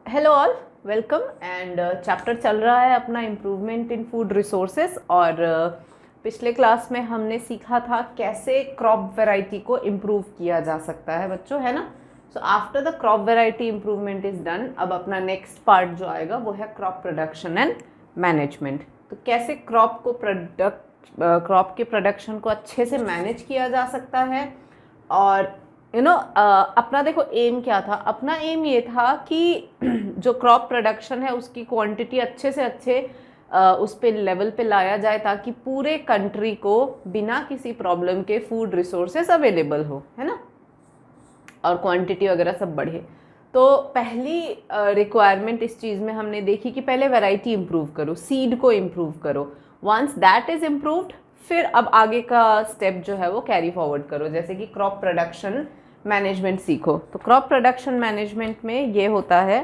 Hello all, welcome and chapter चल रहा है अपना इम्प्रूवमेंट इन फूड रिसोर्सेज। और पिछले क्लास में हमने सीखा था कैसे क्रॉप वैरायटी को इम्प्रूव किया जा सकता है बच्चों, है ना। So after the crop variety improvement is done, अब अपना नेक्स्ट पार्ट जो आएगा वो है क्रॉप प्रोडक्शन एंड मैनेजमेंट। तो कैसे क्रॉप के प्रोडक्शन को अच्छे से मैनेज किया जा सकता है। और अपना देखो एम क्या था, अपना एम ये था कि जो क्रॉप प्रोडक्शन है उसकी क्वांटिटी अच्छे से अच्छे उस पे लेवल पे लाया जाए ताकि पूरे कंट्री को बिना किसी प्रॉब्लम के फूड रिसोर्सेस अवेलेबल हो, है ना, और क्वांटिटी वगैरह सब बढ़े। तो पहली रिक्वायरमेंट इस चीज़ में हमने देखी कि पहले वैरायटी इम्प्रूव करो, सीड को इम्प्रूव करो। वंस दैट इज़ इम्प्रूव्ड, फिर अब आगे का स्टेप जो है वो कैरी फॉरवर्ड करो, जैसे कि क्रॉप प्रोडक्शन मैनेजमेंट सीखो। तो क्रॉप प्रोडक्शन मैनेजमेंट में ये होता है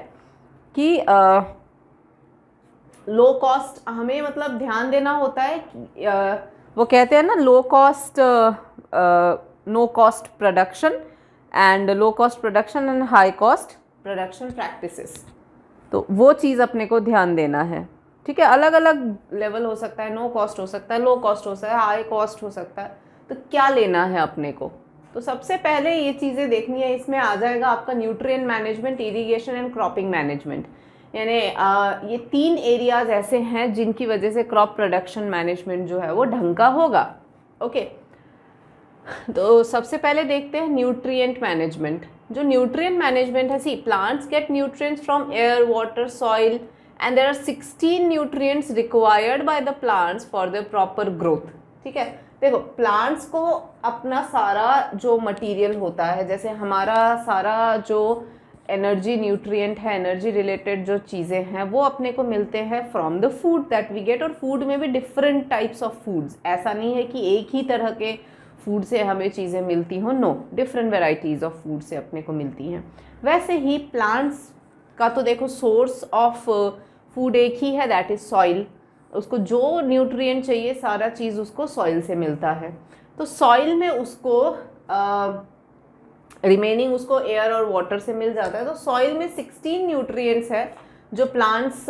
कि लो कॉस्ट हमें मतलब ध्यान देना होता है कि वो कहते हैं ना, low cost no cost production and low cost production and high cost production practices. तो वो चीज़ अपने को ध्यान देना है, ठीक है। अलग अलग लेवल हो सकता है, नो कॉस्ट हो सकता है, लो कॉस्ट हो सकता है, हाई कॉस्ट हो सकता है। तो क्या लेना है अपने को, तो सबसे पहले ये चीज़ें देखनी है। इसमें आ जाएगा आपका nutrient management, irrigation and cropping management. यानी ये तीन एरियाज ऐसे हैं जिनकी वजह से क्रॉप प्रोडक्शन मैनेजमेंट जो है वो ढंग का होगा। ओके, तो सबसे पहले देखते हैं न्यूट्रिएंट मैनेजमेंट। जो न्यूट्रिएंट मैनेजमेंट है, see plants get nutrients from air, water, soil and there are 16 nutrients required by the plants for their proper growth। ठीक है, देखो प्लांट्स को अपना सारा जो मटेरियल होता है, जैसे हमारा सारा जो एनर्जी न्यूट्रिएंट है, एनर्जी रिलेटेड जो चीज़ें हैं वो अपने को मिलते हैं from the food that we get. और फूड में भी डिफरेंट टाइप्स ऑफ फूड्स, ऐसा नहीं है कि एक ही तरह के फूड से हमें चीज़ें मिलती हों, no, different varieties of food से अपने को मिलती हैं। वैसे ही प्लांट्स का तो देखो सोर्स ऑफ फूड एक ही है, दैट इज सॉइल। उसको जो न्यूट्रिएंट चाहिए सारा चीज़ उसको सॉइल से मिलता है। तो सॉइल में उसको रिमेनिंग उसको एयर और वाटर से मिल जाता है। तो सॉइल में 16 न्यूट्रिएंट्स है जो प्लांट्स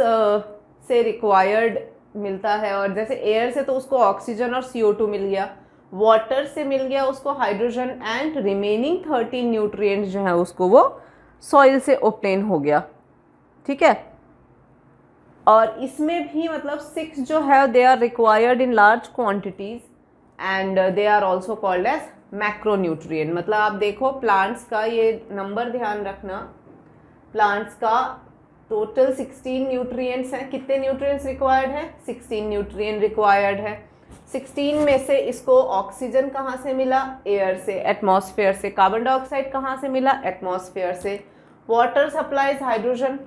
से रिक्वायर्ड मिलता है। और जैसे एयर से तो उसको ऑक्सीजन और CO2 मिल गया, वाटर से मिल गया उसको हाइड्रोजन, एंड रिमेनिंग 13 न्यूट्रिएंट्स जो है उसको वो सॉइल से ऑब्टेन हो गया, ठीक है। और इसमें भी मतलब 6 जो है they are required in large quantities and they are also called as macronutrient. मतलब आप देखो प्लांट्स का ये नंबर ध्यान रखना, प्लांट्स का टोटल 16 न्यूट्रिएंट्स हैं। कितने न्यूट्रिएंट्स रिक्वायर्ड है? 16 न्यूट्रिएंट रिक्वायर्ड है। 16 में से इसको ऑक्सीजन कहाँ से मिला? एयर से, एटमॉस्फेयर से। कार्बन डाइऑक्साइड कहाँ से मिला? एटमॉस्फेयर से। वाटर सप्लाईज हाइड्रोजन,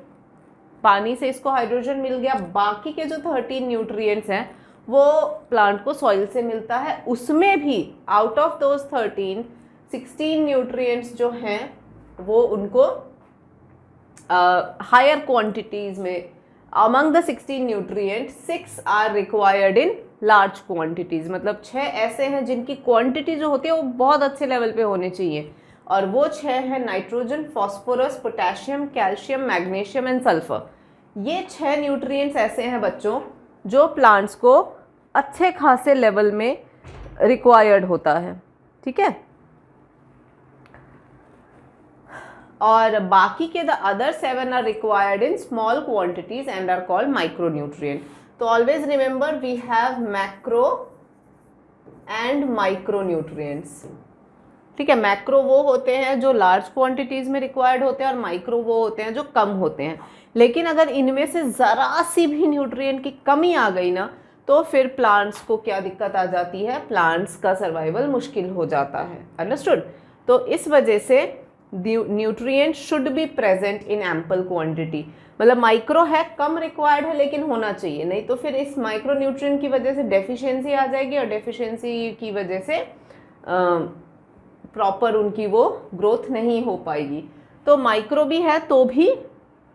पानी से इसको हाइड्रोजन मिल गया। बाकी के जो 13 न्यूट्रिएंट्स हैं वो प्लांट को सॉइल से मिलता है। उसमें भी आउट ऑफ दोज 13, 16 न्यूट्रिएंट्स जो हैं वो उनको हायर क्वांटिटीज में, among the 16 nutrient 6 are required in large quantities. मतलब 6 ऐसे हैं जिनकी क्वांटिटी जो होती है वो बहुत अच्छे लेवल पे होने चाहिए। और वो 6 है nitrogen, phosphorus, potassium, calcium, magnesium and sulphur. ये 6 न्यूट्रिएंट्स ऐसे हैं बच्चों जो प्लांट्स को अच्छे खासे लेवल में रिक्वायर्ड होता है, ठीक है। और बाकी के the other 7 are required in small quantities and are called micronutrient. तो always remember we have macro and micronutrients, ठीक है। मैक्रो वो होते हैं जो लार्ज क्वांटिटीज में रिक्वायर्ड होते हैं और माइक्रो वो होते हैं जो कम होते हैं। लेकिन अगर इनमें से ज़रा सी भी न्यूट्रिएंट की कमी आ गई ना तो फिर प्लांट्स को क्या दिक्कत आ जाती है? प्लांट्स का सर्वाइवल मुश्किल हो जाता है। अंडरस्टूड? तो इस वजह से nutrient should be present in ample quantity. मतलब माइक्रो है, कम रिक्वायर्ड है लेकिन होना चाहिए, नहीं तो फिर इस माइक्रो न्यूट्रिएंट की वजह से डेफिशिएंसी आ जाएगी और डेफिशिएंसी की वजह से प्रॉपर उनकी वो ग्रोथ नहीं हो पाएगी। तो माइक्रो भी है तो भी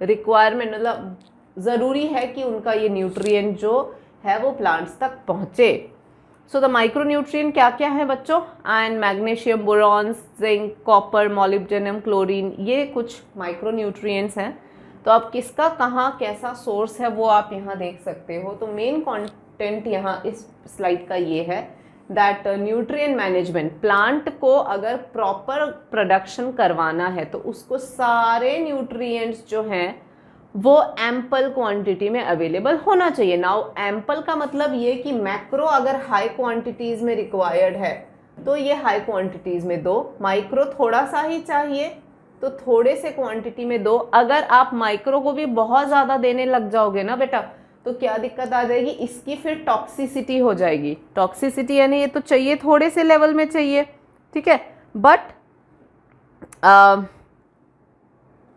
रिक्वायरमेंट, मतलब ज़रूरी है कि उनका ये न्यूट्रिएंट जो है वो प्लांट्स तक पहुँचे। सो द माइक्रोन्यूट्रिएंट क्या क्या है बच्चों? Iron, magnesium, boron, zinc, copper, molybdenum, chlorine, ये कुछ माइक्रोन्यूट्रिएंट्स हैं तो अब किसका कहाँ कैसा सोर्स है वो आप यहाँ देख सकते हो। तो मेन कंटेंट यहाँ इस स्लाइड का ये है दैट न्यूट्रिएंट मैनेजमेंट, प्लांट को अगर प्रॉपर प्रोडक्शन करवाना है तो उसको सारे न्यूट्रिएंट्स जो हैं वो एम्पल क्वांटिटी में अवेलेबल होना चाहिए। नाउ एम्पल का मतलब ये कि मैक्रो अगर हाई क्वांटिटीज में रिक्वायर्ड है तो ये हाई क्वांटिटीज में दो, माइक्रो थोड़ा सा ही चाहिए तो थोड़े से क्वांटिटी में दो। अगर आप माइक्रो को भी बहुत ज़्यादा देने लग जाओगे ना बेटा तो क्या दिक्कत आ जाएगी, इसकी फिर टॉक्सिसिटी हो जाएगी। टॉक्सिसिटी यानी ये तो चाहिए थोड़े से लेवल में चाहिए, ठीक है, बट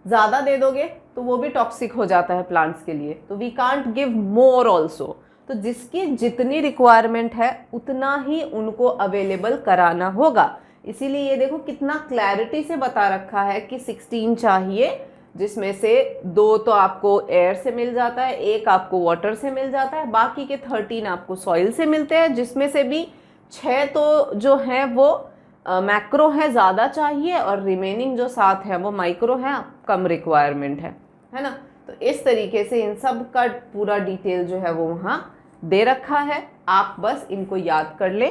ज़्यादा दे दोगे तो वो भी टॉक्सिक हो जाता है प्लांट्स के लिए। तो we can't give more also. तो जिसकी जितनी रिक्वायरमेंट है उतना ही उनको अवेलेबल कराना होगा। इसीलिए ये देखो कितना क्लैरिटी से बता रखा है कि 16 चाहिए, जिसमें से 2 तो आपको एयर से मिल जाता है, 1 आपको वाटर से मिल जाता है, बाकी के 13 आपको सॉइल से मिलते हैं, जिसमें से भी 6 तो जो हैं वो मैक्रो है, ज़्यादा चाहिए, और रिमेनिंग जो 7 है वो माइक्रो है, कम रिक्वायरमेंट है ना। तो इस तरीके से इन सब का पूरा डिटेल जो है वो वहाँ दे रखा है। आप बस इनको याद कर ले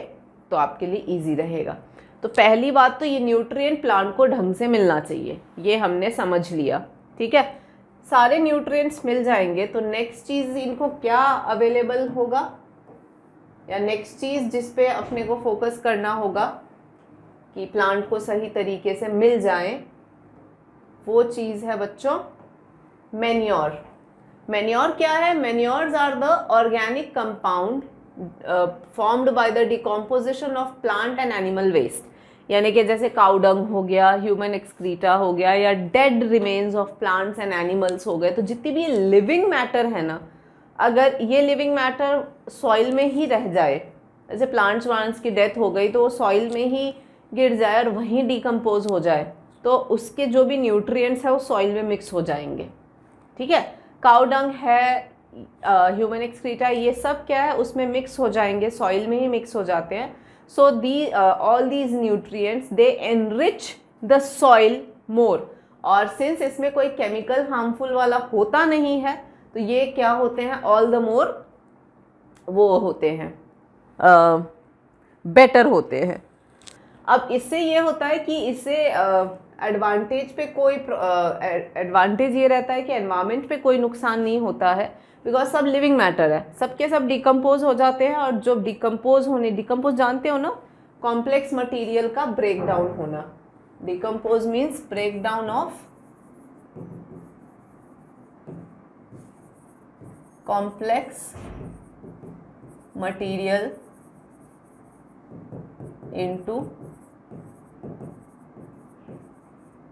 तो आपके लिए ईजी रहेगा। तो पहली बात तो ये न्यूट्रिएंट प्लांट को ढंग से मिलना चाहिए, ये हमने समझ लिया, ठीक है। सारे न्यूट्रिएंट्स मिल जाएंगे तो नेक्स्ट चीज़ इनको क्या अवेलेबल होगा, या नेक्स्ट चीज़ जिस पे अपने को फोकस करना होगा कि प्लांट को सही तरीके से मिल जाए, वो चीज़ है बच्चों मैन्योर। मैन्योर क्या है? Manures are the organic compound formed by the decomposition of plant and animal waste. यानी कि जैसे काउ डंग हो गया, ह्यूमन एक्सक्रीटा हो गया, या dead remains of plants and animals हो गए। तो जितनी भी लिविंग मैटर है ना, अगर ये लिविंग मैटर सॉइल में ही रह जाए, जैसे प्लांट्स की डेथ हो गई तो वो सॉइल में ही गिर जाए और वहीं डिकम्पोज हो जाए, तो उसके जो भी न्यूट्रिएंट्स है वो सॉइल में मिक्स हो जाएंगे, ठीक है। काउ डंग है, ह्यूमन एक्सक्रीटा, ये सब क्या है उसमें मिक्स हो जाएंगे, सॉइल में ही मिक्स हो जाते हैं। So the all these nutrients they enrich the soil more. और सिंस इसमें कोई केमिकल हार्मफुल वाला होता नहीं है तो ये क्या होते हैं, ऑल द मोर वो होते हैं, बेटर होते हैं। अब इससे ये होता है कि इससे एडवांटेज पे कोई एडवांटेज ये रहता है कि एनवायरनमेंट पे कोई नुकसान नहीं होता है, बिकॉज सब लिविंग मैटर है, सबके सब डिकम्पोज हो जाते हैं। और जो डिकम्पोज जानते हो ना, कॉम्प्लेक्स मटेरियल का ब्रेक डाउन होना। Decompose means break down of complex material into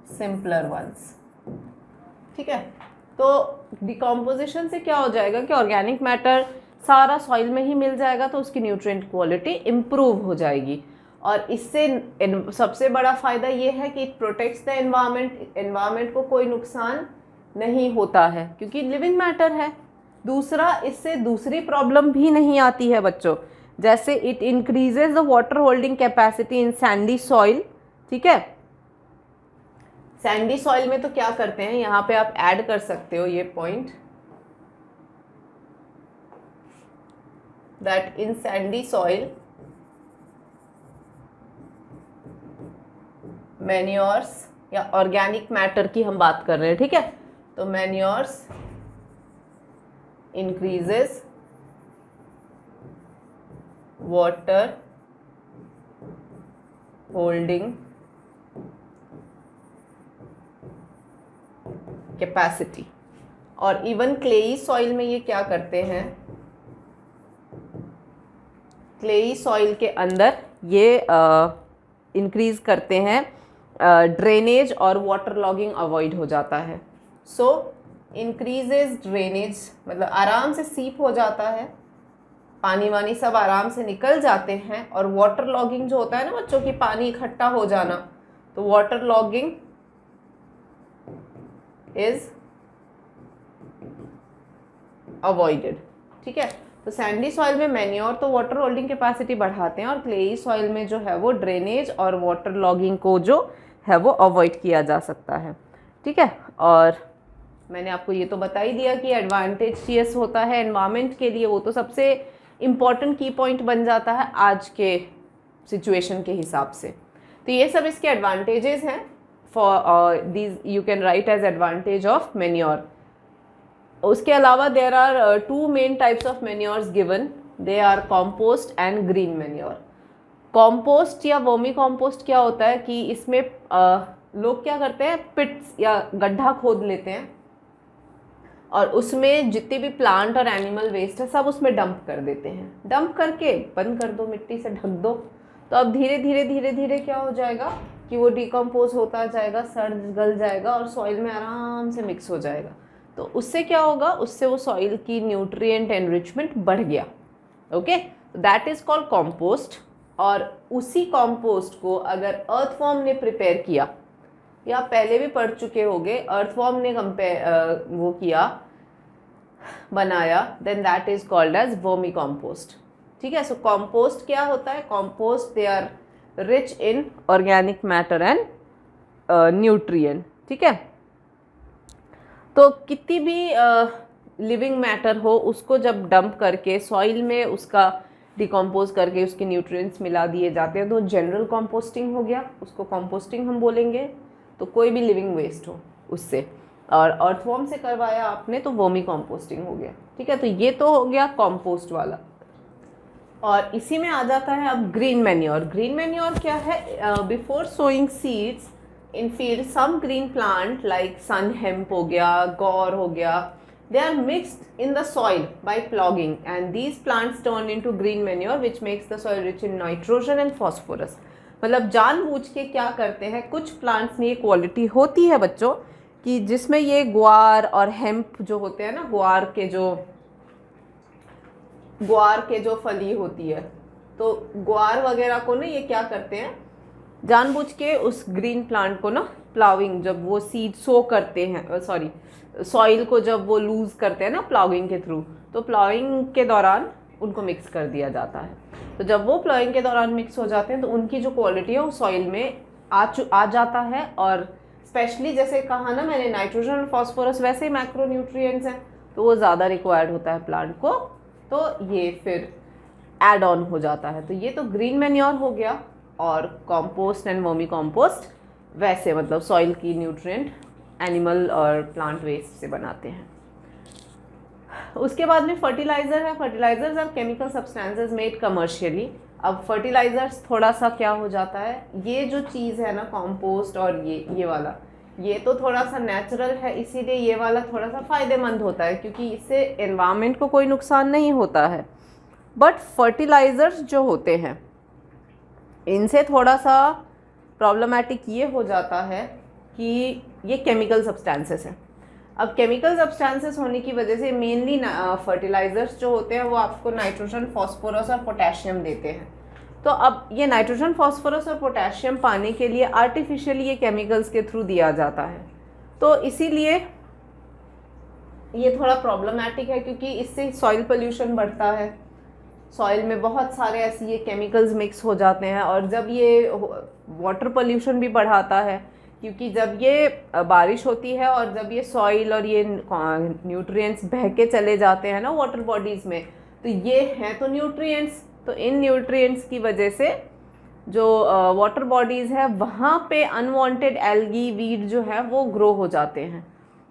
simpler ones, ठीक है। तो डिकम्पोजिशन से क्या हो जाएगा कि ऑर्गेनिक मैटर सारा सॉइल में ही मिल जाएगा, तो उसकी न्यूट्रिएंट क्वालिटी इम्प्रूव हो जाएगी। और इससे सबसे बड़ा फ़ायदा ये है कि इट प्रोटेक्ट्स द एनवायरनमेंट को कोई नुकसान नहीं होता है क्योंकि लिविंग मैटर है। दूसरा, इससे दूसरी प्रॉब्लम भी नहीं आती है बच्चों, जैसे it increases the water holding capacity in Sandy soil, ठीक है। सैंडी सॉइल में तो क्या करते हैं, यहाँ पे आप ऐड कर सकते हो ये point, that in Sandy soil manures, या ऑर्गेनिक मैटर की हम बात कर रहे हैं, ठीक है। तो manures increases water holding capacity. और इवन क्लेई सॉइल में ये क्या करते हैं, क्लेई सॉइल के अंदर ये इंक्रीज करते हैं, ड्रेनेज और वाटर लॉगिंग अवॉइड हो जाता है। सो इंक्रीजेज ड्रेनेज, मतलब आराम से सीप हो जाता है, पानी वानी सब आराम से निकल जाते हैं। और वाटर लॉगिंग जो होता है ना बच्चों की, पानी इकट्ठा हो जाना, तो वाटर लॉगिंग इज अवॉइडेड, ठीक है। तो सैंडी सॉइल में मैन्योर तो वाटर होल्डिंग कैपेसिटी बढ़ाते हैं, और क्लेई सॉइल में जो है वो ड्रेनेज और वाटर लॉगिंग को जो है वो अवॉइड किया जा सकता है, ठीक है। और मैंने आपको ये तो बता ही दिया कि एडवांटेजियस होता है एनवायरनमेंट के लिए, वो तो सबसे इम्पॉर्टेंट की पॉइंट बन जाता है आज के सिचुएशन के हिसाब से। तो ये सब इसके एडवांटेजेस हैं। For these you can write as advantage of manure. उसके अलावा there are two main types of manures given, they are compost and green manure. Compost या वर्मी कॉम्पोस्ट क्या होता है कि इसमें लोग क्या करते हैं, पिट्स या गड्ढा खोद लेते हैं और उसमें जितने भी प्लांट और एनिमल वेस्ट है सब उसमें डंप कर देते हैं। डंप करके बंद कर दो, मिट्टी से ढक दो, तो अब धीरे धीरे धीरे धीरे क्या हो जाएगा कि वो डिकम्पोज होता जाएगा, सड़ गल जाएगा और सॉइल में आराम से मिक्स हो जाएगा। तो उससे क्या होगा, उससे वो सॉइल की न्यूट्रिएंट एनरिचमेंट बढ़ गया। Okay, that is called compost. और उसी कॉम्पोस्ट को अगर अर्थवॉर्म ने प्रिपेयर किया, या पहले भी पढ़ चुके होंगे, अर्थवॉर्म ने वो किया, बनाया, then that is called as vermicompost. ठीक है, सो कॉम्पोस्ट क्या होता है, compost they are rich in organic matter and nutrient. ठीक है, तो कितनी भी लिविंग मैटर हो उसको जब डंप करके सॉइल में उसका डिकम्पोज करके उसके न्यूट्रिएंट्स मिला दिए जाते हैं तो जनरल कंपोस्टिंग हो गया, उसको कंपोस्टिंग हम बोलेंगे। तो कोई भी लिविंग वेस्ट हो उससे, और अर्थवॉर्म से करवाया आपने तो वर्मी कंपोस्टिंग हो गया। ठीक है, तो ये तो हो गया कंपोस्ट वाला। और इसी में आ जाता है अब ग्रीन मैन्योर। ग्रीन मैन्योर क्या है, before sowing seeds in field some green plant like sun hemp हो गया, गौर हो गया, they are mixed in the soil by ploughing and these plants turn into green manure which makes the soil rich in nitrogen and phosphorus। मतलब जानबूझ के क्या करते हैं, कुछ प्लांट्स में ये क्वालिटी होती है बच्चों कि जिसमें ये ग्वार और हेम्प जो होते हैं ना, ग्वार के जो फली होती है, तो ग्वार वगैरह को ना ये क्या करते हैं, जानबूझ के उस ग्रीन प्लांट को ना प्लाविंग, जब वो सीड सो करते हैं, सॉइल को जब वो लूज करते हैं ना प्लाविंग के थ्रू, तो प्लाविंग के दौरान उनको मिक्स कर दिया जाता है। तो जब वो प्लाविंग के दौरान मिक्स हो जाते हैं तो उनकी जो क्वालिटी है वो सॉइल में आ जाता है। और स्पेशली जैसे कहा ना मैंने, नाइट्रोजन और फॉस्फोरस वैसे ही मैक्रो न्यूट्रिएंट्स हैं, तो वो ज़्यादा रिक्वायर्ड होता है प्लांट को, तो ये फिर ऐड ऑन हो जाता है। तो ये तो ग्रीन मैन्योर हो गया। और कॉम्पोस्ट एंड वर्मी कॉम्पोस्ट वैसे मतलब सॉइल की न्यूट्रिएंट एनिमल और प्लांट वेस्ट से बनाते हैं। उसके बाद में फर्टिलाइज़र है। Fertilizers are chemical substances made commercially. अब फर्टिलाइजर्स थोड़ा सा क्या हो जाता है, ये जो चीज़ है ना कॉम्पोस्ट और ये वाला, ये तो थोड़ा सा नेचुरल है, इसीलिए ये वाला थोड़ा सा फ़ायदेमंद होता है क्योंकि इससे एनवायरनमेंट को कोई नुकसान नहीं होता है। बट फर्टिलाइज़र्स जो होते हैं इनसे थोड़ा सा प्रॉब्लमेटिक ये हो जाता है कि ये केमिकल सब्सटेंसेस हैं। अब केमिकल सब्सटेंसेस होने की वजह से मेनली फर्टिलाइजर्स जो होते हैं वो आपको नाइट्रोजन, फॉस्फोरस और पोटेशियम देते हैं। तो अब ये नाइट्रोजन, फॉस्फोरस और पोटेशियम पाने के लिए आर्टिफिशियली ये केमिकल्स के थ्रू दिया जाता है। तो इसीलिए ये थोड़ा प्रॉब्लमेटिक है क्योंकि इससे सॉइल पोल्यूशन बढ़ता है, सॉइल में बहुत सारे ऐसे ये केमिकल्स मिक्स हो जाते हैं। और जब ये वाटर पोल्यूशन भी बढ़ाता है क्योंकि जब ये बारिश होती है और जब ये सॉइल और ये न्यूट्रिएंट्स बह के चले जाते हैं ना वाटर बॉडीज़ में, तो ये हैं तो न्यूट्रिएंट्स, तो इन न्यूट्रिएंट्स की वजह से जो वाटर बॉडीज़ है वहाँ पे अनवांटेड एल्गी, वीड जो है वो ग्रो हो जाते हैं।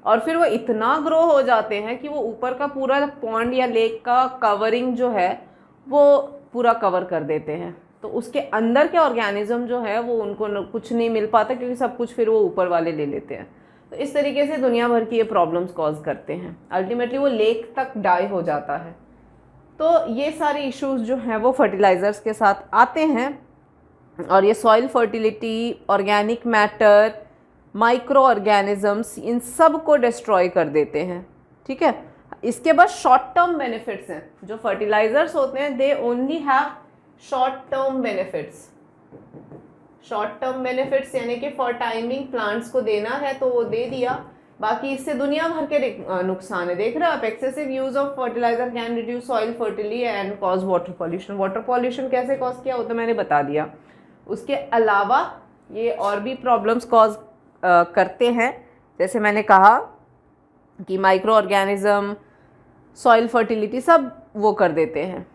और फिर वो इतना ग्रो हो जाते हैं कि वो ऊपर का पूरा पॉन्ड या लेक का कवरिंग जो है वो पूरा कवर कर देते हैं। तो उसके अंदर के ऑर्गेनिज्म जो है वो उनको कुछ नहीं मिल पाता क्योंकि सब कुछ फिर वो ऊपर वाले ले लेते हैं। तो इस तरीके से दुनिया भर की ये प्रॉब्लम्स कॉज करते हैं, अल्टीमेटली वो लेक तक डाई हो जाता है। तो ये सारे इश्यूज जो हैं वो फर्टिलाइज़र्स के साथ आते हैं और ये soil fertility, organic matter, micro organisms, इन सब को डिस्ट्रॉय कर देते हैं। ठीक है, इसके बाद शॉर्ट टर्म बेनिफिट्स हैं। जो फर्टिलाइजर्स होते हैं they only have short term benefits. Short term benefits यानी कि फॉर टाइमिंग प्लांट्स को देना है तो वो दे दिया, बाकी इससे दुनिया भर के नुकसान है। देख रहे हो आप, excessive use of fertilizer can reduce soil fertility and cause water pollution. Water pollution कैसे कॉज किया वो तो मैंने बता दिया। उसके अलावा ये और भी प्रॉब्लम्स कॉज करते हैं, जैसे मैंने कहा कि माइक्रो ऑर्गेनिज्म, सॉइल फर्टिलिटी सब वो कर देते हैं।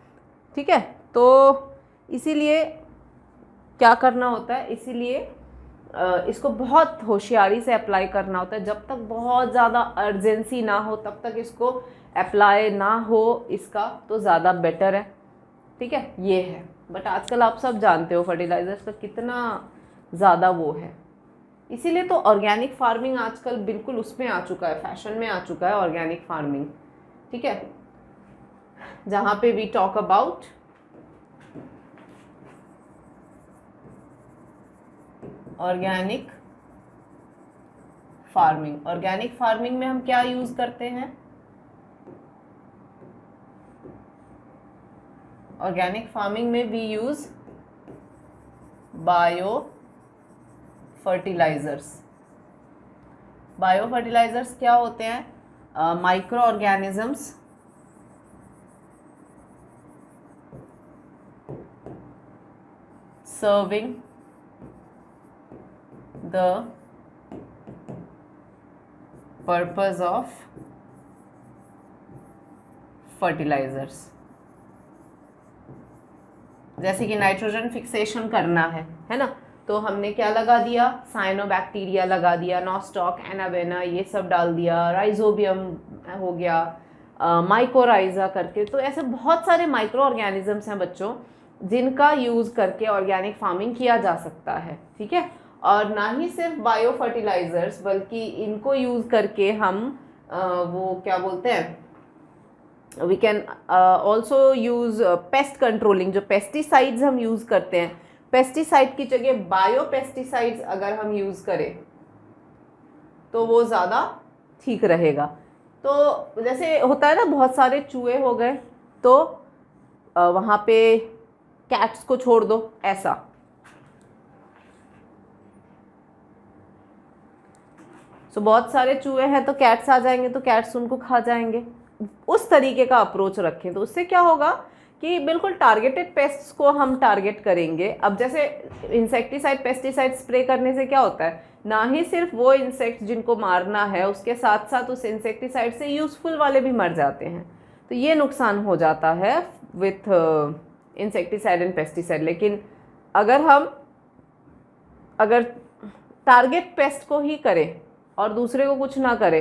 ठीक है, तो इसीलिए क्या करना होता है, इसीलिए इसको बहुत होशियारी से अप्लाई करना होता है। जब तक बहुत ज़्यादा अर्जेंसी ना हो तब तक इसको अप्लाई ना हो इसका तो ज़्यादा बेटर है। ठीक है, ये है। बट आजकल आप सब जानते हो फर्टिलाइजर्स का कितना ज़्यादा वो है, इसीलिए तो ऑर्गेनिक फार्मिंग आजकल बिल्कुल उसमें आ चुका है, फैशन में आ चुका है ऑर्गेनिक फार्मिंग। ठीक है, जहाँ पे we talk about organic farming. Organic farming में हम क्या यूज करते हैं, ऑर्गेनिक फार्मिंग में we use biofertilizers. Biofertilizers क्या होते हैं, microorganisms serving the purpose of fertilizers। जैसे कि नाइट्रोजन फिक्सेशन करना है ना, तो हमने क्या लगा दिया, साइनोबैक्टीरिया लगा दिया, नॉस्टॉक, एनावेना ये सब डाल दिया, राइजोबियम हो गया, माइकोराइजा करके। तो ऐसे बहुत सारे माइक्रो ऑर्गेनिजम्स हैं बच्चों जिनका यूज़ करके ऑर्गेनिक फार्मिंग किया जा सकता है। ठीक है, और ना ही सिर्फ बायो फर्टिलाइजर्स बल्कि इनको यूज़ करके हम वो क्या बोलते हैं, we can also use pest controlling. जो पेस्टिसाइड्स हम यूज़ करते हैं, पेस्टिसाइड की जगह बायो पेस्टिसाइड्स अगर हम यूज़ करें तो वो ज़्यादा ठीक रहेगा। तो जैसे होता है ना, बहुत सारे चूहे हो गए तो वहाँ पे कैट्स को छोड़ दो, ऐसा। तो बहुत सारे चूहे हैं तो कैट्स आ जाएंगे तो कैट्स उनको खा जाएंगे। उस तरीके का अप्रोच रखें तो उससे क्या होगा कि बिल्कुल टारगेटेड पेस्ट्स को हम टारगेट करेंगे। अब जैसे इंसेक्टिसाइड पेस्टिसाइड स्प्रे करने से क्या होता है, ना ही सिर्फ वो इंसेक्ट जिनको मारना है उसके साथ साथ उस इंसेक्टिसाइड से यूजफुल वाले भी मर जाते हैं, तो ये नुकसान हो जाता है विथ इंसेक्टिसाइड एंड पेस्टिसाइड। लेकिन अगर टारगेट पेस्ट को ही करें और दूसरे को कुछ ना करे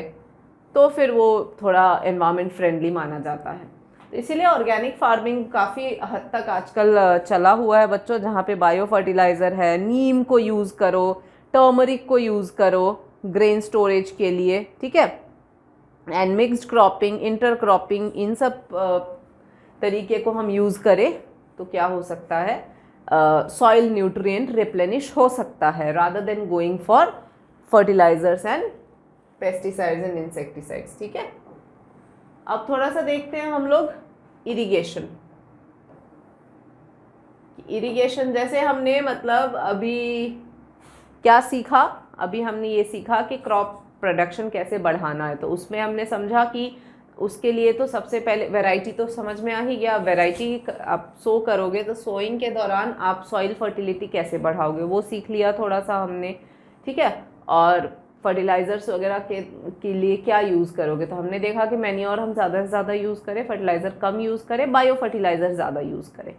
तो फिर वो थोड़ा एनवायरनमेंट फ्रेंडली माना जाता है। तो इसीलिए ऑर्गेनिक फार्मिंग काफ़ी हद तक आजकल चला हुआ है बच्चों, जहाँ पे बायो फर्टिलाइज़र है, नीम को यूज़ करो, टर्मरिक को यूज़ करो ग्रेन स्टोरेज के लिए। ठीक है, and mixed cropping, inter cropping, इन सब तरीके को हम यूज़ करें तो क्या हो सकता है, सॉइल न्यूट्रिएंट रिप्लेनिश हो सकता है rather than going for fertilizers and pesticides and insecticides. ठीक है, अब थोड़ा सा देखते हैं हम लोग इरिगेशन। इरिगेशन जैसे हमने मतलब अभी क्या सीखा, अभी हमने ये सीखा कि क्रॉप प्रोडक्शन कैसे बढ़ाना है। तो उसमें हमने समझा कि उसके लिए तो सबसे पहले वैरायटी तो समझ में आ ही गया। वैरायटी आप सो करोगे तो सोइंग के दौरान आप सॉइल फर्टिलिटी कैसे बढ़ाओगे वो सीख लिया थोड़ा सा हमने। ठीक है, और फर्टिलाइज़र्स वगैरह के लिए क्या यूज़ करोगे, तो हमने देखा कि मैन्योर हम ज़्यादा से ज़्यादा यूज़ करें, फर्टिलाइज़र कम यूज़ करें, बायो फर्टिलाइज़र ज़्यादा यूज़ करें।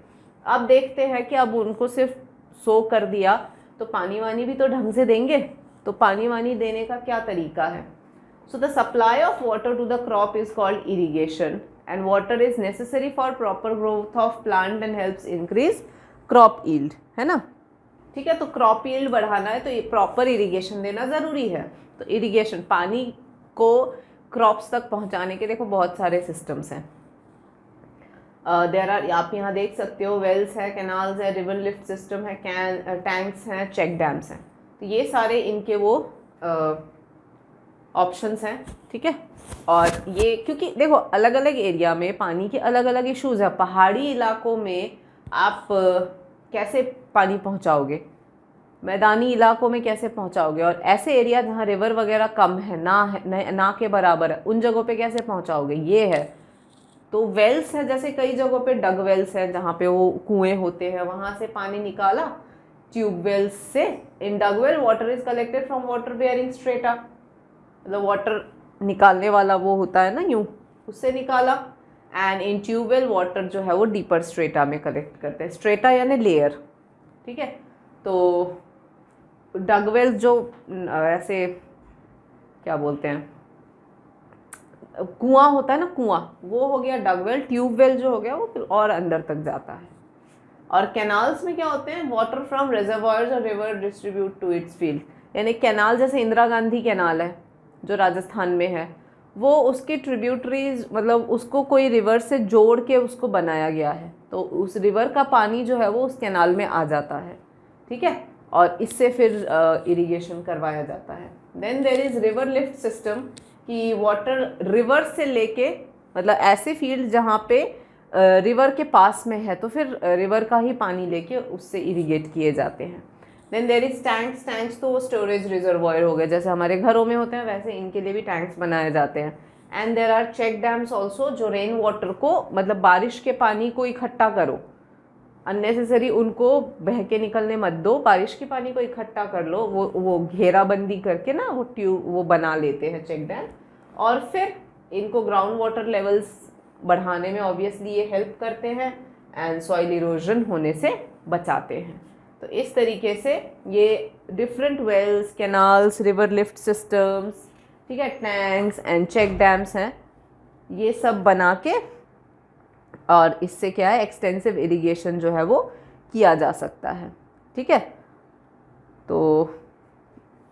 अब देखते हैं कि अब उनको सिर्फ सो कर दिया तो पानी वानी भी तो ढंग से देंगे, तो पानी वानी देने का क्या तरीका है। So the supply of water to the crop is called irrigation and water is necessary for proper growth of plant and helps increase crop yield, है ना। ठीक है, तो क्रॉप यील्ड बढ़ाना है तो ये प्रॉपर इरिगेशन देना ज़रूरी है। तो इरिगेशन, पानी को क्रॉप्स तक पहुंचाने के देखो बहुत सारे सिस्टम्स हैं। देयर आर, आप यहाँ देख सकते हो, वेल्स है, कैनाल्स है, रिवर लिफ्ट सिस्टम है, टैंक्स हैं, चेक डैम्स हैं। तो ये सारे इनके वो ऑप्शंस हैं। ठीक है, और ये क्योंकि देखो अलग अलग एरिया में पानी के अलग अलग इश्यूज़ हैं। पहाड़ी इलाकों में आप कैसे पानी पहुंचाओगे, मैदानी इलाकों में कैसे पहुंचाओगे, और ऐसे एरिया जहां रिवर वगैरह कम है, ना के बराबर है, उन जगहों पे कैसे पहुंचाओगे, ये है। तो वेल्स है, जैसे कई जगहों पे डग वेल्स है जहाँ पे वो कुएं होते हैं, वहाँ से पानी निकाला ट्यूब वेल्स से। In dug well water is collected from water bearing strata, मतलब वाटर निकालने वाला वो होता है ना यूँ, उससे निकाला। एंड इन ट्यूबवेल वाटर जो है वो डीपर स्ट्रेटा में कलेक्ट करते हैं, स्ट्रेटा यानी लेयर, ठीक है। तो डगवेल जो ऐसे क्या बोलते हैं, कुआं होता है ना, कुआं, वो हो गया डगवेल। ट्यूबवेल जो हो गया वो फिर और अंदर तक जाता है। और कैनाल्स में क्या होते हैं, वाटर फ्रॉम रिजर्वायर्स और river distribute to its field, यानी कैनाल जैसे इंदिरा गांधी कैनाल है जो राजस्थान में है, वो उसकी ट्रिब्यूटरीज मतलब उसको कोई रिवर से जोड़ के उसको बनाया गया है, तो उस रिवर का पानी जो है वो उस कैनाल में आ जाता है, ठीक है, और इससे फिर इरिगेशन करवाया जाता है। Then there is river lift system, कि वाटर रिवर से लेके मतलब ऐसे फील्ड जहाँ पे रिवर के पास में है तो फिर रिवर का ही पानी लेके उससे इरिगेट किए जाते हैं। Then there is tanks, tanks तो वो स्टोरेज रिजर्वायर हो गए, जैसे हमारे घरों में होते हैं वैसे इनके लिए भी टैंक्स बनाए जाते हैं। And there are check dams also, जो रेन वाटर को मतलब बारिश के पानी को इकट्ठा करो, अननेसेसरी उनको बह के निकलने मत दो, बारिश के पानी को इकट्ठा कर लो, वो घेराबंदी करके ना वो ट्यूब वो बना लेते हैं चेक डैम, और फिर इनको ग्राउंड वाटर लेवल्स बढ़ाने में ऑब्वियसली ये हेल्प करते हैं एंड सॉइल इरोजन होने से बचाते हैं। तो इस तरीके से ये different wells, canals, river lift systems, ठीक है, टैंक्स एंड चेक डैम्स हैं, ये सब बना के और इससे क्या है एक्सटेंसिव इरिगेशन जो है वो किया जा सकता है, ठीक है। तो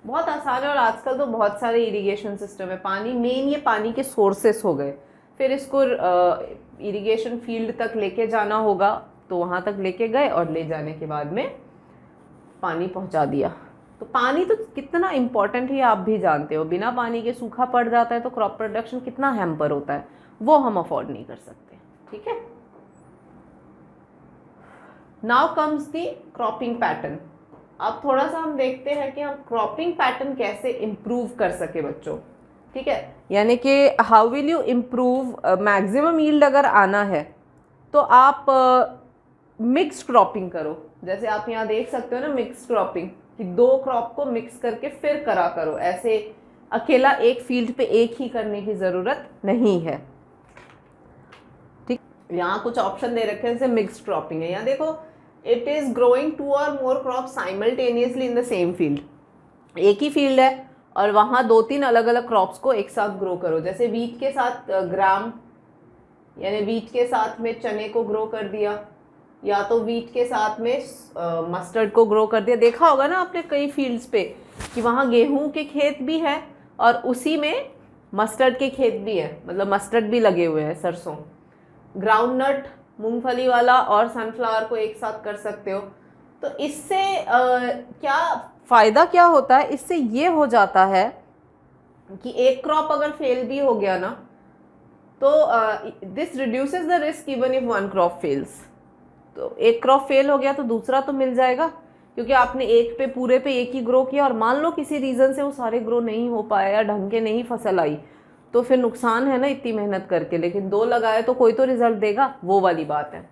बहुत आसान है और आजकल तो बहुत सारे इरिगेशन सिस्टम है। पानी मेन ये पानी के सोर्सेस हो गए, फिर इसको इरिगेशन फील्ड तक लेके जाना होगा तो वहाँ तक लेके गए और ले जाने के बाद में पानी पहुँचा दिया। तो पानी तो कितना इम्पोर्टेंट है आप भी जानते हो, बिना पानी के सूखा पड़ जाता है तो क्रॉप प्रोडक्शन कितना हैम्पर होता है, वो हम अफोर्ड नहीं कर सकते, ठीक है। Now comes the cropping pattern. अब थोड़ा सा हम देखते हैं कि हम क्रॉपिंग पैटर्न कैसे इम्प्रूव कर सके बच्चों, ठीक है, यानी कि how will you improve maximum yield अगर आना है तो आप मिक्स्ड क्रॉपिंग करो। जैसे आप यहाँ देख सकते हो ना मिक्स्ड क्रॉपिंग, कि दो क्रॉप को मिक्स करके फिर करा करो, ऐसे अकेला एक फील्ड पे एक ही करने की ज़रूरत नहीं है, ठीक। यहाँ कुछ ऑप्शन दे रखे हैं, जैसे मिक्स्ड क्रॉपिंग है, यहाँ देखो it is growing 2 or more crop simultaneously in the same field, एक ही फील्ड है और वहाँ 2-3 अलग अलग क्रॉप्स को एक साथ ग्रो करो। जैसे वीट के साथ ग्राम, यानी वीट के साथ में चने को ग्रो कर दिया, या तो वीट के साथ में मस्टर्ड को ग्रो कर दिया। देखा होगा ना आपने कई फील्ड्स पे कि वहाँ गेहूं के खेत भी है और उसी में मस्टर्ड के खेत भी है, मतलब मस्टर्ड भी लगे हुए हैं, सरसों, ग्राउंडनट, मूंगफली वाला और सनफ्लावर को एक साथ कर सकते हो। तो इससे क्या फ़ायदा क्या होता है, इससे ये हो जाता है कि एक क्रॉप अगर फेल भी हो गया ना तो this reduces the risk even if one crop fails. तो एक क्रॉप फेल हो गया तो दूसरा तो मिल जाएगा, क्योंकि आपने एक पे पूरे पे एक ही ग्रो किया और मान लो किसी रीज़न से वो सारे ग्रो नहीं हो पाए या ढंग के नहीं फसल आई, तो फिर नुकसान है ना इतनी मेहनत करके। लेकिन 2 लगाए तो कोई तो रिजल्ट देगा, वो वाली बात है।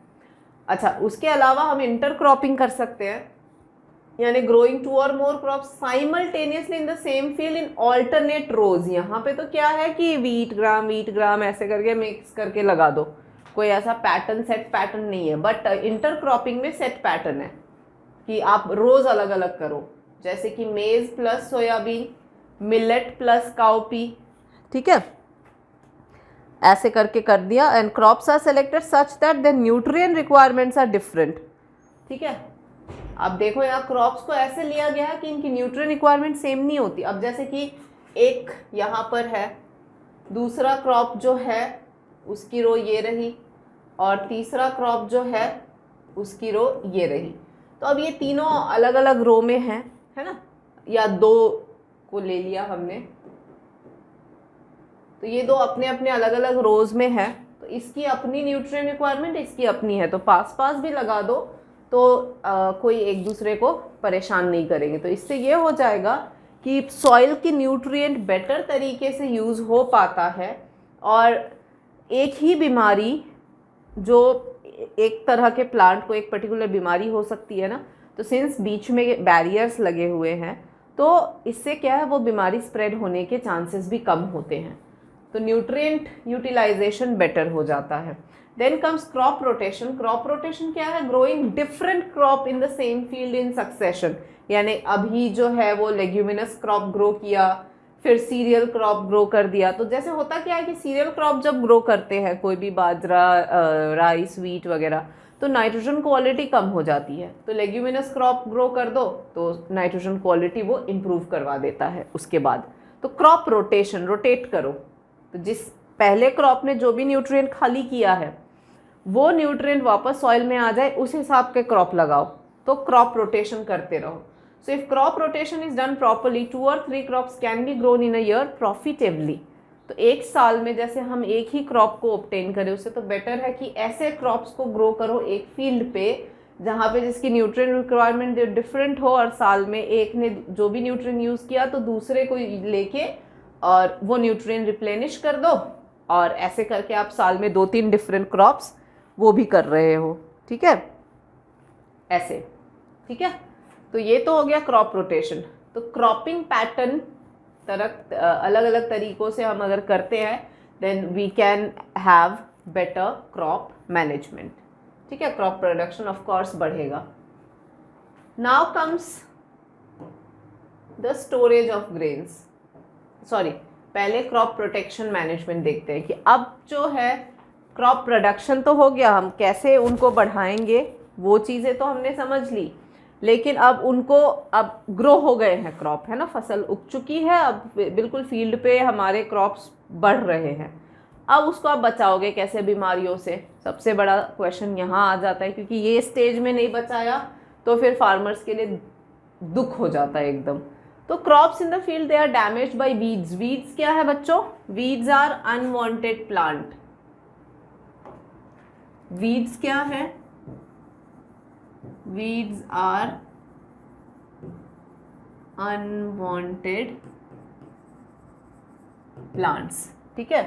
अच्छा, उसके अलावा हम इंटर क्रॉपिंग कर सकते हैं, यानी growing 2 or more crop simultaneously in the same field in alternate rows. यहाँ पे तो क्या है कि वीट ग्राम ऐसे करके मिक्स करके लगा दो, कोई ऐसा पैटर्न सेट पैटर्न नहीं है। बट इंटर क्रॉपिंग में सेट पैटर्न है कि आप रोज अलग अलग करो, जैसे कि maize plus soybean, millet plus cowpea, ठीक है, ऐसे करके कर दिया। And crops are selected such that the nutrient requirements are different, ठीक है। अब देखो यहाँ क्रॉप्स को ऐसे लिया गया है कि इनकी न्यूट्रिएंट रिक्वायरमेंट सेम नहीं होती। अब जैसे कि एक यहाँ पर है, दूसरा क्रॉप जो है उसकी रो ये रही, और तीसरा क्रॉप जो है उसकी रो ये रही। तो अब ये तीनों अलग अलग रो में हैं, है ना, या 2 को ले लिया हमने, तो ये 2 अपने अपने अलग अलग रोज में है, तो इसकी अपनी न्यूट्रिएंट रिक्वायरमेंट, इसकी अपनी है, तो पास पास भी लगा दो तो कोई एक दूसरे को परेशान नहीं करेंगे। तो इससे ये हो जाएगा कि सॉइल की न्यूट्रिएंट बेटर तरीके से यूज़ हो पाता है, और एक ही बीमारी जो एक तरह के प्लांट को एक पर्टिकुलर बीमारी हो सकती है ना, तो सिंस बीच में बैरियर्स लगे हुए हैं तो इससे क्या है, वो बीमारी स्प्रेड होने के चांसेस भी कम होते हैं। तो न्यूट्रिएंट यूटिलाइजेशन बेटर हो जाता है। Then comes crop rotation. Crop rotation क्या है, growing different crop in the same field in succession. यानी अभी जो है वो लेग्यूमिनस क्रॉप ग्रो किया, फिर सीरियल क्रॉप ग्रो कर दिया। तो जैसे होता क्या है कि सीरियल क्रॉप जब ग्रो करते हैं, कोई भी बाजरा, राइस, व्हीट वगैरह, तो नाइट्रोजन क्वालिटी कम हो जाती है। तो लेग्यूमिनस क्रॉप ग्रो कर दो तो नाइट्रोजन क्वालिटी वो इम्प्रूव करवा देता है उसके बाद। तो क्रॉप रोटेशन, रोटेट करो। तो जिस पहले क्रॉप ने जो भी न्यूट्रिएंट खाली किया है वो न्यूट्रिएंट वापस सॉइल में आ जाए, उस हिसाब के क्रॉप लगाओ। तो क्रॉप रोटेशन करते रहो। So if crop rotation is done properly, 2 or 3 crops can be grown in a year profitably. तो एक साल में जैसे हम एक ही क्रॉप को ऑब्टेन करें, उससे तो बेटर है कि ऐसे क्रॉप्स को ग्रो करो एक फील्ड पे जहाँ पे जिसकी न्यूट्रिएंट रिक्वायरमेंट डिफरेंट हो, और साल में एक ने जो भी न्यूट्रिएंट यूज़ किया तो दूसरे को लेके और वो न्यूट्रिएंट रिप्लेनिश कर दो, और ऐसे करके आप साल में 2-3 डिफरेंट क्रॉप्स वो भी कर रहे हो। ठीक है, ऐसे। ठीक है, तो ये तो हो गया क्रॉप रोटेशन। तो क्रॉपिंग पैटर्न तरह अलग अलग तरीक़ों से हम अगर करते हैं, then we can have better crop management. ठीक है, क्रॉप प्रोडक्शन ऑफ कोर्स बढ़ेगा। Now comes the storage of grains. Sorry, पहले क्रॉप प्रोटेक्शन मैनेजमेंट देखते हैं कि अब जो है क्रॉप प्रोडक्शन तो हो गया, हम कैसे उनको बढ़ाएंगे वो चीज़ें तो हमने समझ ली, लेकिन अब उनको अब ग्रो हो गए हैं क्रॉप, है ना, फसल उग चुकी है, अब बिल्कुल फील्ड पे हमारे क्रॉप्स बढ़ रहे हैं। अब उसको आप बचाओगे कैसे बीमारियों से, सबसे बड़ा क्वेश्चन यहाँ आ जाता है, क्योंकि ये स्टेज में नहीं बचाया तो फिर फार्मर्स के लिए दुख हो जाता है एकदम। तो crops in the field they are damaged by weeds. Weeds क्या है बच्चों? Weeds are unwanted plant. Weeds क्या है? Weeds are unwanted plants। ठीक है,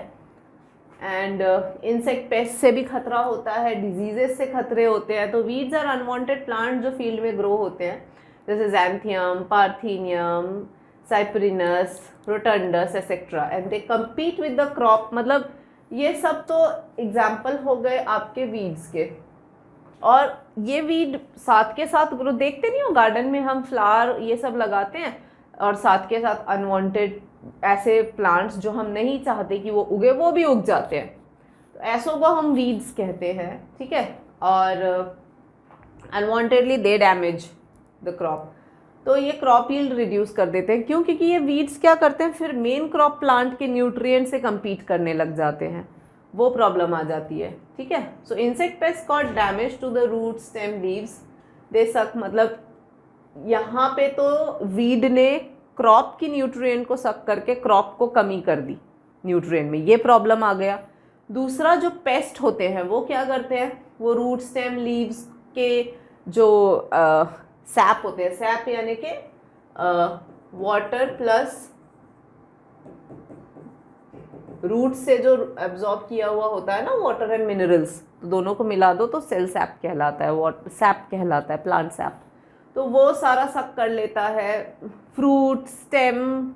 एंड इंसेक्ट पेस्ट से भी खतरा होता है, डिजीजेस से खतरे होते हैं। तो वीड्स आर अनवांटेड प्लांट जो फील्ड में ग्रो होते हैं, जैसे Xanthium, Parthenium, Cyperus, rotundus etcetera, and they compete with the crop. मतलब ये सब तो एग्जाम्पल हो गए आपके वीड्स के। और ये वीड साथ के साथ ग्रो, देखते नहीं हो गार्डन में हम फ्लावर ये सब लगाते हैं, और साथ के साथ अनवांटेड ऐसे प्लांट्स जो हम नहीं चाहते कि वो उगे वो भी उग जाते हैं। तो ऐसों को हम वीड्स कहते हैं। ठीक है, और unwantedly they damage the crop. तो ये क्रॉप यील्ड रिड्यूस कर देते हैं। क्यों? क्योंकि ये वीड्स क्या करते हैं, फिर मेन क्रॉप प्लांट के न्यूट्रिएंट से कम्पीट करने लग जाते हैं, वो प्रॉब्लम आ जाती है। ठीक है, so insect pest cause damage to the root, stem, leaves, they suck. मतलब यहाँ पे तो वीड ने क्रॉप की न्यूट्रिएंट को सक करके क्रॉप को कमी कर दी न्यूट्रिएंट में, ये प्रॉब्लम आ गया। दूसरा, जो पेस्ट होते हैं वो क्या करते हैं, वो रूट, स्टेम, लीव्स के जो सैप होते हैं, सैप यानी कि वाटर प्लस रूट से जो एब्जॉर्ब किया हुआ होता है ना, वाटर एंड मिनरल्स, तो दोनों को मिला दो तो सेल सैप कहलाता है, वाटर सैप कहलाता है, प्लांट सैप। तो वो सारा सक कर लेता है। फ्रूट, स्टेम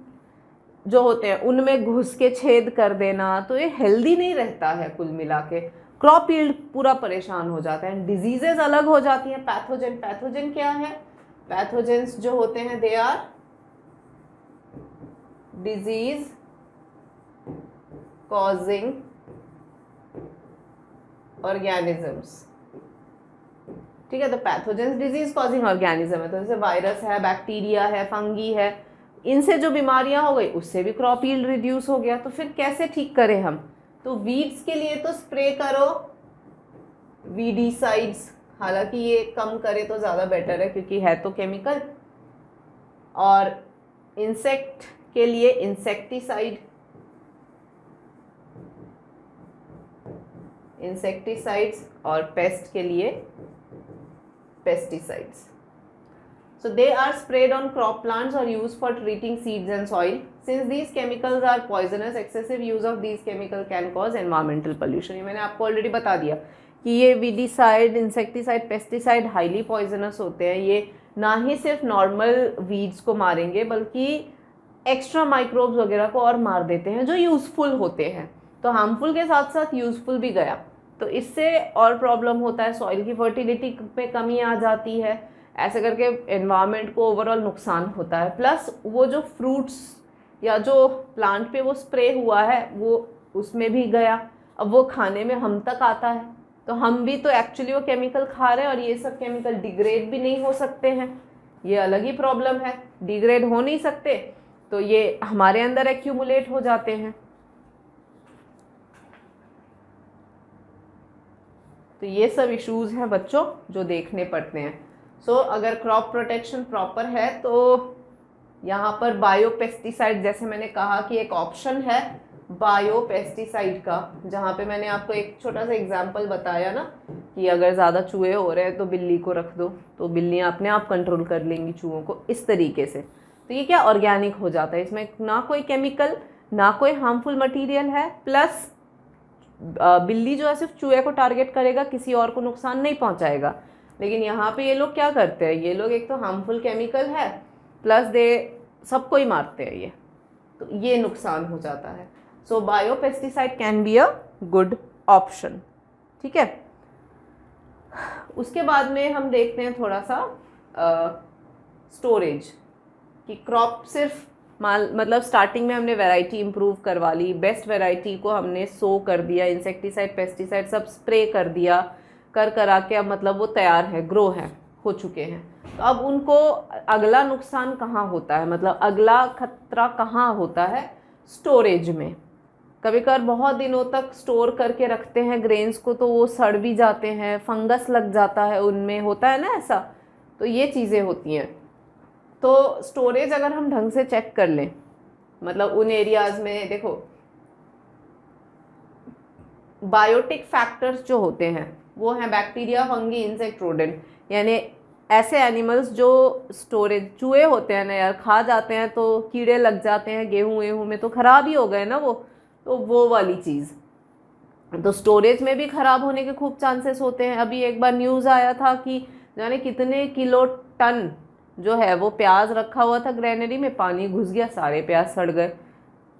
जो होते हैं उनमें घुस के छेद कर देना, तो ये हेल्दी नहीं रहता है। कुल मिला के क्रॉप यील्ड पूरा परेशान हो जाता है। डिजीजेज अलग हो जाती हैं। पैथोजन, पैथोजन क्या है? पैथोजेंस जो होते हैं they are disease causing organisms. ठीक है, तो पैथोजेंस डिजीज कॉजिंग ऑर्गेनिज्म है। तो जैसे वायरस है, बैक्टीरिया है, फंगी है, इनसे जो बीमारियां हो गई उससे भी क्रॉप यील्ड रिड्यूस हो गया। तो फिर कैसे ठीक करें हम? तो वीड्स के लिए तो स्प्रे करो वीडीसाइड्स, हालांकि ये कम करे तो ज़्यादा बेटर है क्योंकि है तो केमिकल। और इंसेक्ट के लिए इंसेक्टिसाइड, इंसेक्टिसाइड्स, और पेस्ट के लिए pesticides. So they are sprayed on crop plants or used for treating seeds and soil. Since these chemicals are poisonous, excessive use of these chemical can cause environmental pollution. ये मैंने आपको already बता दिया कि ये weedicide, insecticide, pesticide highly poisonous होते हैं। ये ना ही सिर्फ नॉर्मल वीड्स को मारेंगे बल्कि एक्स्ट्रा माइक्रोब्स वगैरह को और मार देते हैं जो यूज़फुल होते हैं। तो हार्मफुल के साथ साथ यूज़फुल भी गया, तो इससे और प्रॉब्लम होता है, सॉइल की फर्टिलिटी में कमी आ जाती है, ऐसे करके एनवायरनमेंट को ओवरऑल नुकसान होता है। प्लस वो जो फ्रूट्स या जो प्लांट पे वो स्प्रे हुआ है वो उसमें भी गया, अब वो खाने में हम तक आता है, तो हम भी तो एक्चुअली वो केमिकल खा रहे हैं और ये सब केमिकल डिग्रेड भी नहीं हो सकते हैं, ये अलग ही प्रॉब्लम है। डिग्रेड हो नहीं सकते तो ये हमारे अंदर एक्यूमुलेट हो जाते हैं। तो ये सब इश्यूज हैं बच्चों जो देखने पड़ते हैं। सो अगर क्रॉप प्रोटेक्शन प्रॉपर है तो यहाँ पर बायो पेस्टिसाइड, जैसे मैंने कहा कि एक ऑप्शन है बायो पेस्टिसाइड का, जहाँ पे मैंने आपको एक छोटा सा एग्जांपल बताया ना कि अगर ज़्यादा चूहे हो रहे हैं तो बिल्ली को रख दो, तो बिल्लियाँ अपने आप कंट्रोल कर लेंगी चूहों को, इस तरीके से। तो ये क्या ऑर्गेनिक हो जाता है, इसमें ना कोई केमिकल ना कोई हार्मफुल मटीरियल है, प्लस बिल्ली जो है सिर्फ चूहे को टारगेट करेगा, किसी और को नुकसान नहीं पहुंचाएगा। लेकिन यहाँ पे ये लोग क्या करते हैं, ये लोग एक तो हार्मफुल केमिकल है प्लस दे सबको ही मारते हैं ये, तो ये नुकसान हो जाता है। So bio pesticide can be a good option. ठीक है, उसके बाद में हम देखते हैं थोड़ा सा स्टोरेज कि क्रॉप सिर्फ मतलब स्टार्टिंग में हमने वैरायटी इंप्रूव करवा ली, बेस्ट वैरायटी को हमने सो कर दिया, इंसेक्टिसाइड पेस्टिसाइड सब स्प्रे कर दिया, करा के अब मतलब वो तैयार है, ग्रो है, हो चुके हैं। तो अब उनको अगला नुकसान कहाँ होता है, मतलब अगला खतरा कहाँ होता है, स्टोरेज में। कभी कभार बहुत दिनों तक स्टोर करके रखते हैं ग्रेन्स को तो वो सड़ भी जाते हैं, फंगस लग जाता है उनमें, होता है ना ऐसा, तो ये चीज़ें होती हैं। तो स्टोरेज अगर हम ढंग से चेक कर लें, मतलब उन एरियाज़ में देखो बायोटिक फैक्टर्स जो होते हैं वो हैं बैक्टीरिया, फंगी, इंसेक्ट, रोडेंट, यानी ऐसे एनिमल्स जो स्टोरेज, चूहे होते हैं ना यार, खा जाते हैं तो कीड़े लग जाते हैं गेहूँ में, तो ख़राब ही हो गए ना वो, तो वो वाली चीज़। तो स्टोरेज में भी ख़राब होने के खूब चांसेस होते हैं। अभी एक बार न्यूज़ आया था कि जाने कितने किलो टन जो है वो प्याज रखा हुआ था ग्रैनरी में, पानी घुस गया, सारे प्याज सड़ गए।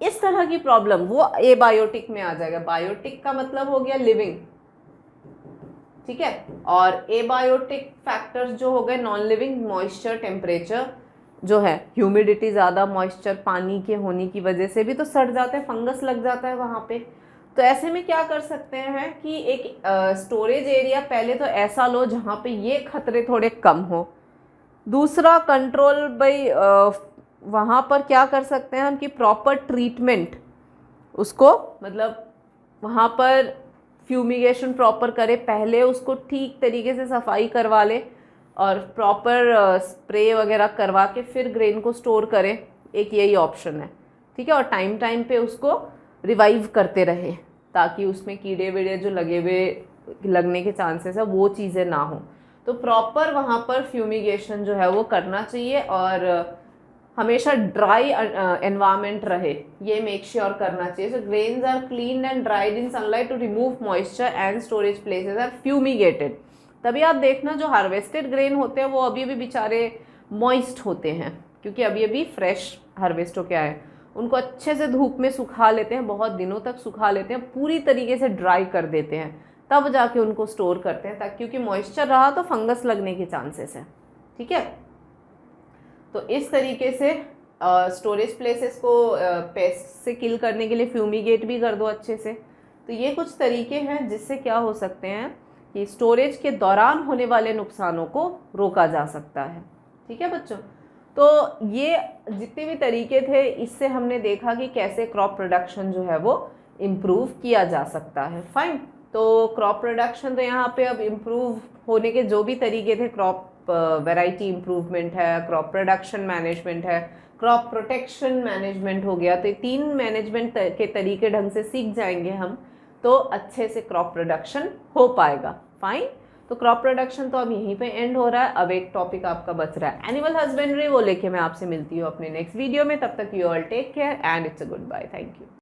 इस तरह की प्रॉब्लम वो एबायोटिक में आ जाएगा। बायोटिक का मतलब हो गया लिविंग, ठीक है, और एबायोटिक फैक्टर्स जो हो गए नॉन लिविंग, मॉइस्चर, टेम्परेचर जो है, ह्यूमिडिटी ज़्यादा, मॉइस्चर पानी के होने की वजह से भी तो सड़ जाते हैं, फंगस लग जाता है वहाँ पे। तो ऐसे में क्या कर सकते हैं कि एक स्टोरेज एरिया पहले तो ऐसा लो जहाँ पे ये खतरे थोड़े कम हो। दूसरा कंट्रोल भाई वहाँ पर क्या कर सकते हैं हम कि प्रॉपर ट्रीटमेंट उसको, मतलब वहाँ पर फ्यूमिगेशन प्रॉपर करे, पहले उसको ठीक तरीके से सफाई करवा ले और प्रॉपर स्प्रे वगैरह करवा के फिर ग्रेन को स्टोर करें, एक यही ऑप्शन है। ठीक है, और टाइम टाइम पे उसको रिवाइव करते रहे ताकि उसमें कीड़े वीड़े जो लगने के चांसेस है वो चीज़ें ना हो। तो प्रॉपर वहाँ पर फ्यूमिगेशन जो है वो करना चाहिए और हमेशा ड्राई एनवायरनमेंट रहे, ये मेक श्योर करना चाहिए। So grains are clean and dried in sunlight to remove moisture and storage places are fumigated. तभी आप देखना जो हार्वेस्टेड ग्रेन होते हैं वो अभी भी बेचारे मॉइस्ट होते हैं, क्योंकि अभी अभी फ्रेश हार्वेस्ट हो के आए। उनको अच्छे से धूप में सुखा लेते हैं, बहुत दिनों तक सुखा लेते हैं, पूरी तरीके से ड्राई कर देते हैं, तब जाके उनको स्टोर करते हैं, ताकि क्योंकि मॉइस्चर रहा तो फंगस लगने के चांसेस है। ठीक है, तो इस तरीके से स्टोरेज प्लेसेस को पेस्ट से किल करने के लिए फ्यूमिगेट भी कर दो अच्छे से। तो ये कुछ तरीके हैं जिससे क्या हो सकते हैं कि स्टोरेज के दौरान होने वाले नुकसानों को रोका जा सकता है। ठीक है बच्चों, तो ये जितने भी तरीके थे इससे हमने देखा कि कैसे क्रॉप प्रोडक्शन जो है वो इम्प्रूव किया जा सकता है। फाइन, तो क्रॉप प्रोडक्शन तो यहाँ पे अब इम्प्रूव होने के जो भी तरीके थे, क्रॉप वैरायटी इम्प्रूवमेंट है, क्रॉप प्रोडक्शन मैनेजमेंट है, क्रॉप प्रोटेक्शन मैनेजमेंट हो गया, तो ये 3 मैनेजमेंट के तरीके ढंग से सीख जाएंगे हम तो अच्छे से क्रॉप प्रोडक्शन हो पाएगा। फाइन, तो क्रॉप प्रोडक्शन तो अब यहीं पे एंड हो रहा है। अब एक टॉपिक आपका बच रहा है एनिमल हस्बेंड्री, वो लेके मैं आपसे मिलती हूँ अपने नेक्स्ट वीडियो में। तब तक you all take care and it's a goodbye, thank you.